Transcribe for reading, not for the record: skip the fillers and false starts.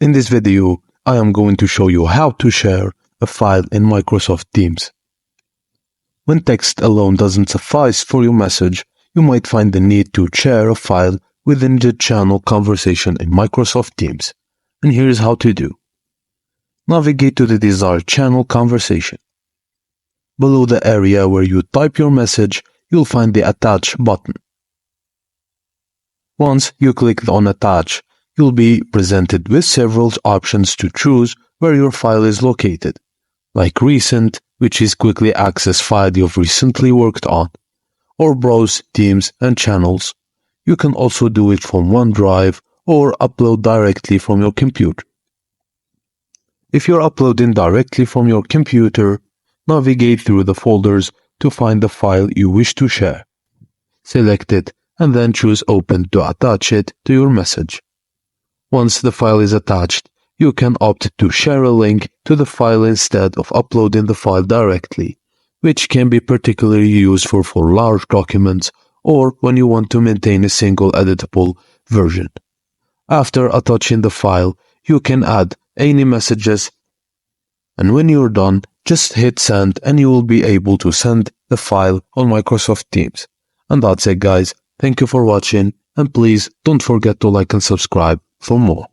In this video, I am going to show you how to share a file in Microsoft Teams. When text alone doesn't suffice for your message, you might find the need to share a file within the channel conversation in Microsoft Teams. And here's how to do. Navigate to the desired channel conversation. Below the area where you type your message, you'll find the Attach button. Once you click on Attach, you'll be presented with several options to choose where your file is located, like Recent, which is quickly access file you've recently worked on, or Browse Teams and Channels. You can also do it from OneDrive or upload directly from your computer. If you're uploading directly from your computer, navigate through the folders to find the file you wish to share. Select it and then choose Open to attach it to your message. Once the file is attached, you can opt to share a link to the file instead of uploading the file directly, which can be particularly useful for large documents or when you want to maintain a single editable version. After attaching the file, you can add any messages, and when you're done, just hit send and you will be able to send the file on Microsoft Teams. And that's it, guys. Thank you for watching, and please don't forget to like and subscribe for more.